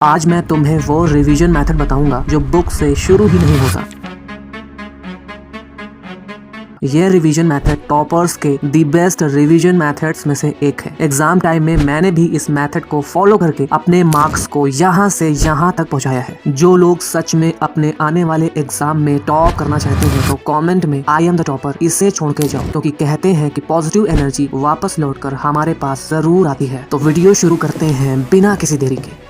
आज मैं तुम्हें वो रिवीजन मेथड बताऊंगा जो बुक से शुरू ही नहीं होता। यह रिवीजन मेथड टॉपर्स के दी बेस्ट रिवीजन मेथड्स में से एक है। एग्जाम टाइम में मैंने भी इस मेथड को फॉलो करके अपने मार्क्स को यहाँ से यहाँ तक पहुँचाया है। जो लोग सच में अपने आने वाले एग्जाम में टॉप करना चाहते हैं तो कमेंट में आई एम द टॉपर इसे छोड़ के जाओ, क्योंकि कहते हैं कि पॉजिटिव एनर्जी वापस लौटकर हमारे पास जरूर आती है। तो वीडियो शुरू करते हैं बिना किसी देरी के।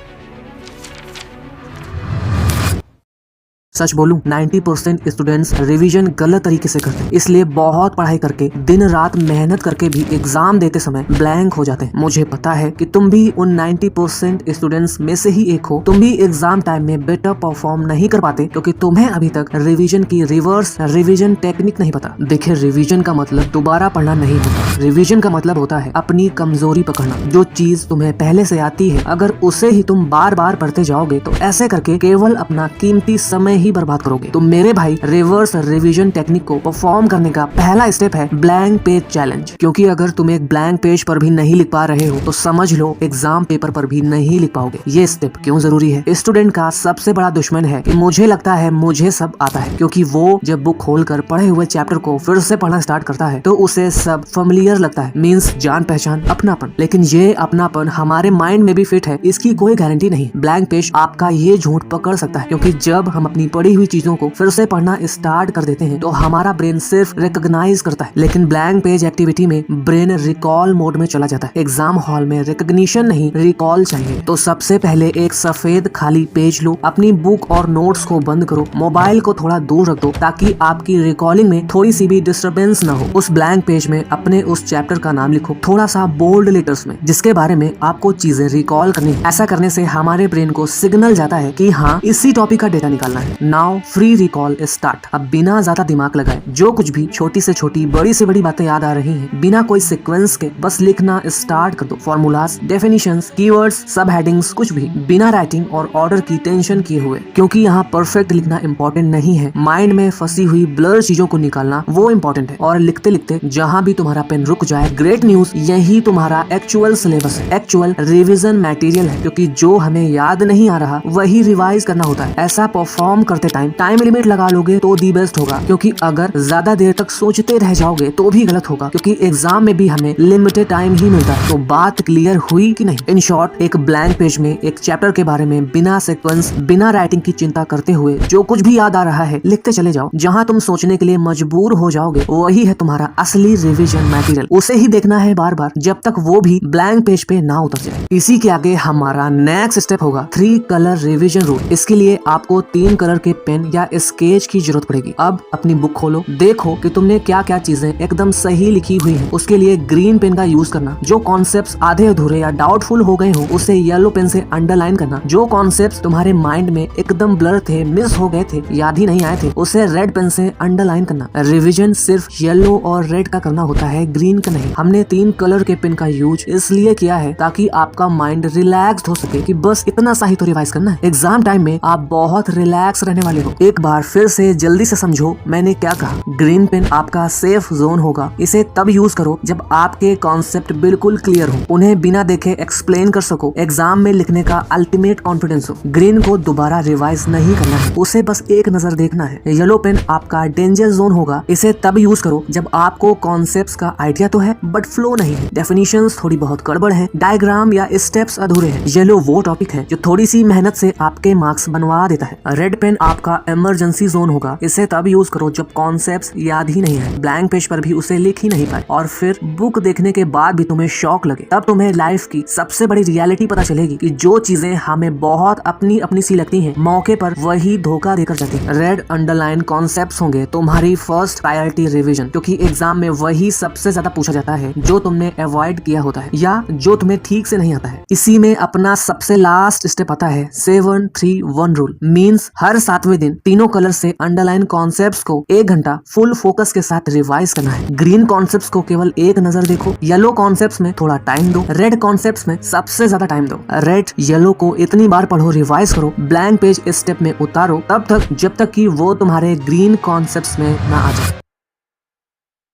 सच बोलूं 90% स्टूडेंट्स रिवीजन गलत तरीके से करते हैं, इसलिए बहुत पढ़ाई करके दिन रात मेहनत करके भी एग्जाम देते समय ब्लैंक हो जाते हैं। मुझे पता है कि तुम भी उन 90% स्टूडेंट्स में से ही एक हो। तुम भी एग्जाम टाइम में बेटर परफॉर्म नहीं कर पाते क्योंकि तुम्हें अभी तक रिवीजन की रिवर्स रिवीजन टेक्निक नहीं पता। देखिए, रिवीजन का मतलब दोबारा पढ़ना नहीं होता। रिवीजन का मतलब होता है अपनी कमजोरी पकड़ना। जो चीज तुम्हें पहले से आती है, अगर उसे ही तुम बार बार पढ़ते जाओगे तो ऐसे करके केवल अपना कीमती समय ही बर्बाद करोगे। तो मेरे भाई, रिवर्स रिवीजन टेक्निक को परफॉर्म करने का पहला स्टेप है ब्लैंक पेज चैलेंज। क्योंकि अगर तुम एक ब्लैंक पेज पर भी नहीं लिख पा रहे हो तो समझ लो एग्जाम पेपर पर भी नहीं लिख पाओगे। ये स्टेप क्यों जरूरी है? स्टूडेंट का सबसे बड़ा दुश्मन है कि मुझे लगता है मुझे सब आता है, क्योंकि वो जब बुक खोलकर पढ़े हुए चैप्टर को फिर से पढ़ना स्टार्ट करता है तो उसे सब फेमिलियर लगता है, मीन्स जान पहचान, अपनापन। लेकिन ये अपनापन हमारे माइंड में भी फिट है, इसकी कोई गारंटी नहीं। ब्लैंक पेज आपका ये झूठ पकड़ सकता है, क्योंकि जब हम अपनी पढ़ी हुई चीजों को फिर से पढ़ना स्टार्ट कर देते हैं तो हमारा ब्रेन सिर्फ रिकॉग्नाइज करता है, लेकिन ब्लैंक पेज एक्टिविटी में ब्रेन रिकॉल मोड में चला जाता है। एग्जाम हॉल में रिकॉग्निशन नहीं, रिकॉल चाहिए। तो सबसे पहले एक सफेद खाली पेज लो, अपनी बुक और नोट्स को बंद करो, मोबाइल को थोड़ा दूर रख दो ताकि आपकी रिकॉलिंग में थोड़ी सी भी डिस्टर्बेंस ना हो। उस ब्लैंक पेज में अपने उस चैप्टर का नाम लिखो, थोड़ा सा बोल्ड लेटर्स में, जिसके बारे में आपको चीजें रिकॉल करनी है। ऐसा करने से हमारे ब्रेन को सिग्नल जाता है कि हाँ, इसी टॉपिक का डेटा निकालना है। Now free recall start. अब बिना ज्यादा दिमाग लगाए जो कुछ भी छोटी से छोटी, बड़ी से बड़ी बातें याद आ रही हैं, बिना कोई सीक्वेंस के बस लिखना स्टार्ट कर दो। फॉर्मूलाज, डेफिनेशंस, कीवर्ड्स, सब हेडिंग्स, कुछ भी बिना राइटिंग और ऑर्डर की टेंशन किए हुए, क्योंकि यहाँ परफेक्ट लिखना इम्पोर्टेंट नहीं है। माइंड में फंसी हुई ब्लर चीजों को निकालना वो इम्पोर्टेंट है। और लिखते लिखते जहाँ भी तुम्हारा पेन रुक जाए, ग्रेट न्यूज, यही तुम्हारा एक्चुअल सिलेबस है, एक्चुअल रिविजन मटेरियल है। क्योंकि जो हमें याद नहीं आ रहा वही रिवाइज करना होता है। ऐसा परफॉर्म करते टाइम लिमिट लगा लोगे तो दी बेस्ट होगा, क्योंकि अगर ज्यादा देर तक सोचते रह जाओगे तो भी गलत होगा, क्योंकि एग्जाम में भी हमें लिमिटेड टाइम ही मिलता है। तो बात क्लियर हुई कि नहीं? इन शॉर्ट, एक ब्लैंक पेज में एक चैप्टर के बारे में बिना सीक्वेंस, बिना राइटिंग की चिंता करते हुए जो कुछ भी याद आ रहा है लिखते चले जाओ। जहाँ तुम सोचने के लिए मजबूर हो जाओगे वही है तुम्हारा असली रिविजन मटेरियल। उसे ही देखना है बार बार जब तक वो भी ब्लैंक पेज पे ना उतर जाए। इसी के आगे हमारा नेक्स्ट स्टेप होगा 3 कलर रिविजन रूल। इसके लिए आपको 3 कलर के पेन या स्केच की जरूरत पड़ेगी। अब अपनी बुक खोलो, देखो कि तुमने क्या क्या चीजें एकदम सही लिखी हुई है। उसके लिए ग्रीन पेन का यूज करना। जो कॉन्सेप्ट्स आधे अधूरे या डाउटफुल हो गए हो उसे येलो पेन से अंडरलाइन करना। जो कॉन्सेप्ट्स तुम्हारे माइंड में एकदम ब्लर थे, मिस हो गए थे, याद ही नहीं आए थे, उसे रेड पेन से अंडरलाइन करना। रिविजन सिर्फ येलो और रेड का करना होता है, ग्रीन का नहीं। हमने 3 कलर के पेन का यूज इसलिए किया है ताकि आपका माइंड रिलैक्स हो सके कि बस इतना सा ही तो रिवाइज करना है। एग्जाम टाइम में आप बहुत रिलैक्स रहने वाले हो। एक बार फिर से जल्दी से समझो मैंने क्या कहा। ग्रीन पेन आपका सेफ जोन होगा। इसे तब यूज करो जब आपके कॉन्सेप्ट बिल्कुल क्लियर हो, उन्हें बिना देखे एक्सप्लेन कर सको, एग्जाम में लिखने का अल्टीमेट कॉन्फिडेंस हो। ग्रीन को दोबारा रिवाइज नहीं करना है, उसे बस एक नजर देखना है। येलो पेन आपका डेंजर जोन होगा। इसे तब यूज करो जब आपको कॉन्सेप्ट्स का आइडिया तो है बट फ्लो नहीं है, डेफिनेशंस थोड़ी बहुत गड़बड़ है, डायग्राम या स्टेप्स अधूरे हैं। येलो वो टॉपिक है जो थोड़ी सी मेहनत से आपके मार्क्स बनवा देता है। रेड पेन आपका इमरजेंसी जोन होगा। इसे तब यूज करो जब कॉन्सेप्ट्स याद ही नहीं है, ब्लैंक पेज पर भी उसे लिख ही नहीं पाए, और फिर बुक देखने के बाद भी तुम्हें शॉक लगे। तब तुम्हें लाइफ की सबसे बड़ी रियलिटी पता चलेगी कि जो चीजें हमें बहुत अपनी अपनी सी लगती हैं, मौके पर वही धोखा देकर जाती है। रेड अंडरलाइन कॉन्सेप्ट्स होंगे तुम्हारी फर्स्ट प्रायोरिटी रिवीजन, क्योंकि एग्जाम में वही सबसे ज्यादा पूछा जाता है जो तुमने अवॉइड किया होता है या जो तुम्हें ठीक से नहीं आता है। इसी में अपना सबसे लास्ट स्टेप आता है 7-3-1 रूल। मीन्स हर 7वें दिन तीनों कलर से अंडरलाइन कॉन्सेप्ट्स को 1 घंटा फुल फोकस के साथ रिवाइज करना है। ग्रीन कॉन्सेप्ट्स को केवल एक नजर देखो, येलो कॉन्सेप्ट्स में थोड़ा टाइम दो, रेड कॉन्सेप्ट्स में सबसे ज्यादा टाइम दो। रेड येलो को इतनी बार पढ़ो, रिवाइज करो, ब्लैंक पेज स्टेप में उतारो तब तक जब तक कि वो तुम्हारे ग्रीन कॉन्सेप्ट्स में ना आ जाए।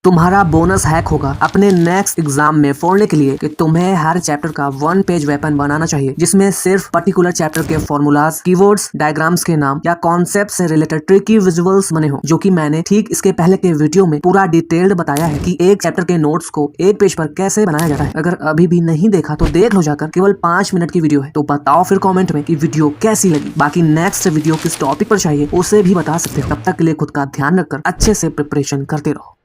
तुम्हारा बोनस हैक होगा अपने नेक्स्ट एग्जाम में फोड़ने के लिए कि तुम्हें हर चैप्टर का 1 पेज वेपन बनाना चाहिए, जिसमें सिर्फ पर्टिकुलर चैप्टर के फॉर्मूलाज, कीवर्ड्स, डायग्राम्स के नाम या कॉन्सेप्ट से रिलेटेड ट्रिकी विजुअल्स बने हो, जो कि मैंने ठीक इसके पहले के वीडियो में पूरा डिटेल्ड बताया है कि एक चैप्टर के नोट्स को एक पेज पर कैसे बनाया जाता है। अगर अभी भी नहीं देखा तो देख लो जाकर, केवल 5 मिनट की वीडियो है। तो बताओ फिर कमेंट में कि वीडियो कैसी लगी। बाकी नेक्स्ट वीडियो किस टॉपिक पर चाहिए उसे भी बता सकते हो। तब तक के लिए खुद का ध्यान रखकर अच्छे से प्रिपरेशन करते रहो।